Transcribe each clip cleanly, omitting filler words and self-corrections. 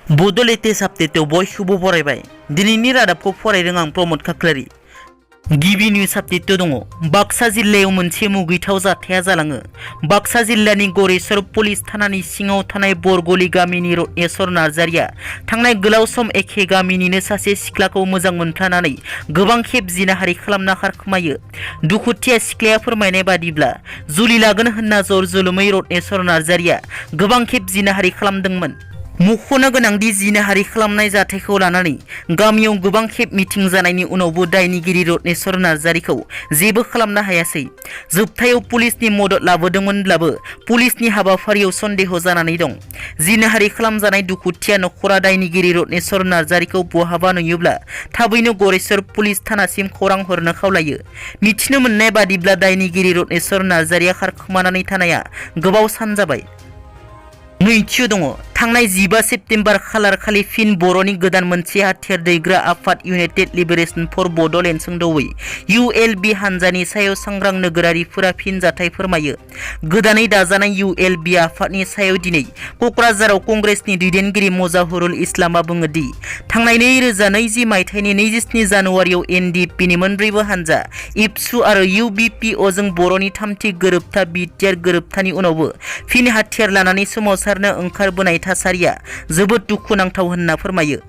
बड' लेटेस्ट आपडेटआव बयखौबो बरायबाय। दिनैनि रादाबखौ फरायदों आं प्रमद खाख्लारि। गिबि निउज आपडेट दङ। बाक्सा जिल्लायाव मोनसे मुगैथाव जाथाया जालाङो। बाक्सा जिल्लानि गरेस्वर पुलिस थानानि सिङाव थानाय बरगली गामिनि रत्नेश्वर नार्जारिया थांनाय गोलाव सम एखे गामिनिनो सासे सिख्लाखौ मोजां मोनफ्लानानै गोबां खेब जिनाहारि खालामना खारखोमायो। दुखुथिया सिख्लाया फोरमायनाय बादिब्ला जुलि लागोन होनना जर जुलुमै रत्नेश्वर नार्जारिया गोबां खेब जिनाहारि खालामदोंमोन। मख'नो गोनांदि जिनाहारि खालामनाय जाथायखौ लानानै गामियाव गोबां खेब मिटिं जानायनि उनावबो दायनिगिरि रत्नेश्वर नार्जारिखौ जेबो खालामनो हायासै। जोबथायाव पुलिसनि मदद लाबोदोंमोनब्लाबो पुलिसनि हाबाफारियाव सन्देह जानानै दं। जिनाहारि खालामजानाय दुखुथिया नखरा दायनिगिरि रत्नेश्वर नार्जारिखौ बहाबा नुयोब्ला थाबैनो गरेस्वर पुलिस थानासिम खौरां हरनो खावलायो। मिथिनो मोननाय बादिब्ला दायनिगिरि रत्नेश्वर नार्जारिया खारखोमानानै थानाया गोबाव सान जाबाय। नैथियाव दङ। थांनाय 15 सेप्तेम्बर खालार खालि फिन बर'नि गोदान मोनसे हाथियार दैग्रा आफाद इउनाइटेड लिबारेशन फर बड'लेण्ड सोंदोवै ULB हानजानि सायाव सांग्रां नोगोरारिफोरा फिन जाथाय फोरमायो। गोदानै दाजानाय ULB आफादनि सायाव दिनै क'क्राझाराव कंग्रेसनि दैदेनगिरि मजाहुरुल इस्लामआ बुङो दि थांनाय 2020 मायथाइनि 27 जानुवारियाव NDPनि मोनब्रैबो हानजा इप्सु आरो UBPOजों बर'नि थामथि गोरोबथा बिटिआर गोरोबथानि उनावबो फिन हाथियार लानानै सोमावसारनो ओंखारबोनाय थासारिया जोबोद दुखुनांथाव होनना फोरमायो।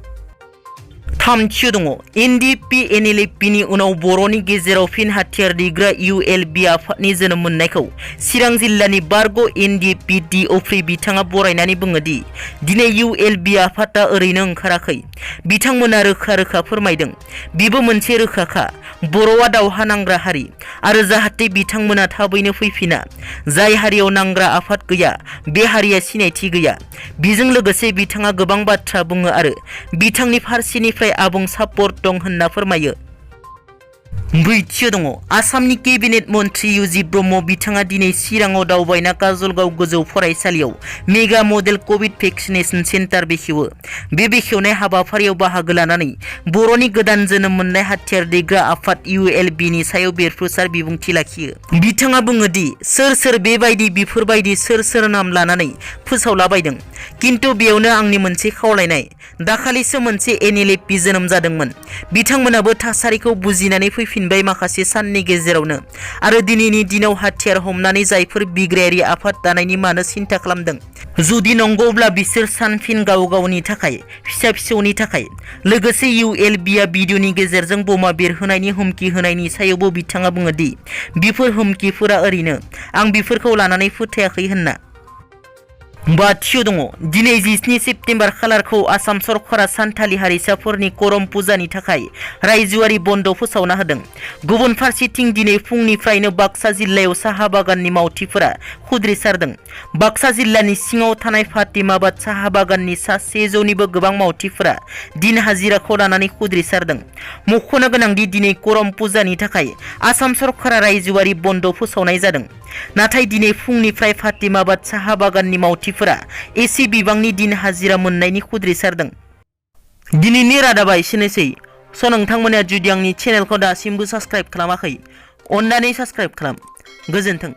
थामथियाव दङ। NDP NLPनि उनाव बर'नि गेजेराव फिन हाथियार दैग्रा ULB आफादनि जोनोम मोननायखौ चिरां जिल्लानि बारग' NDP DOफ्रि बिथाङा बरायनानै बुङो दि दिनै ULB आफादा ओरैनो ओंखाराखै। बिथांमोना रोखा रोखा फोरमायदों बेबो मोनसे रोखाखा बर'आ दावहा नांग्रा हारि आरो जाहाथे बिथांमोना थाबैनो फैफिना। जाय हारियाव नांग्रा आफाद गैया बे हारिया सिनायथि गैया। बेजों लोगोसे बिथाङा गोबां बाथ्रा बुङो आरो बिथांनि फारसेनिफ्राय आबुं सापर्ट दं होनना फोरमायो। ब्रैथियाव दङ। आसामनि केबिनेट मन्त्रि युजित ब्रह्म बिथाङा दिनै चिराङाव दावबायना काजलगाव गोजौ फरायसालियाव mega model covid vaccination centre बेखेवो। बे बेखेवनाय हाबाफारियाव बाहागो लानानै बर'नि गोदान जोनोम मोननाय हाथियार दैग्रा आफाद ULBनि सायाव बेरफ्रुसार बिबुंथि लाखियो। बिथाङा बुङो दि सोर बेफोरबायदि सोर नाम लानानै फोसावलाबायदों। किन्तु बेयावनो आंनि मोनसे खावलायनाय। दाखालिसो मोनसे NLP जोनोम जादोंमोन। बिथांमोनाबो थासारिखौ बुजिनानै फैफिनबाय माखासे साननि गेजेरावनो आरो दिनैनि दिनाव हाथियार हमनानै जायफोर बिग्रायारि आफाद दानायनि मानो सिन्था खालामदों। जुदि नंगौब्ला बिसोर सानफिन गाव गावनि थाखाय फिसा फिसौनि थाखाय। लोगोसे ULBआ भिडिअनि गेजेरजों बमा बेरहोनायनि हुमखि होनायनि सायावबो बिथाङा बुङो दि बेफोर हुमखिफोरा ओरैनो आं बेफोरखौ लानानै फोथायाखै होनना। बाथियाव दङ। दिनै 17 सेप्तेम्बर खालारखौ आसाम सरकारा सान्थालि हारिसाफोरनि करम पुजानि थाखाय रायजोआरि बन्द फोसावना होदों। गुबुन फारसेथिं दिनै फुंनिफ्रायनो बाक्सा जिल्लायाव साहा बागाननि मावथिफोरा खुद्रिसारदों। बाक्सा जिल्लानि सिङाव थानाय फातिमाबाद साहा बागाननि सा 100निबो गोबां मावथिफोरा दिन हाजिराखौ लानानै खुद्रिसारदों। मख'नो गोनांदि दिनै करम पुजानि थाखाय आसाम सरकारा रायजोआरि बन्द फोसावनाय जादों। नाथाय दिनै फुंनिफ्राय फातिमाबाद साहा बागाननि मावथिफोरा एसे बिबांनि दिन हाजिरा मोननायनि खुद्रिसारदों। दिनैनि रादाबा एसेनोसै। नोंथांमोना जुदि आंनि चेनेलखौ दासिमबो साबस्क्राइब खालामाखै अन्नानै साबस्क्राइब खालाम। गोजोन्थों।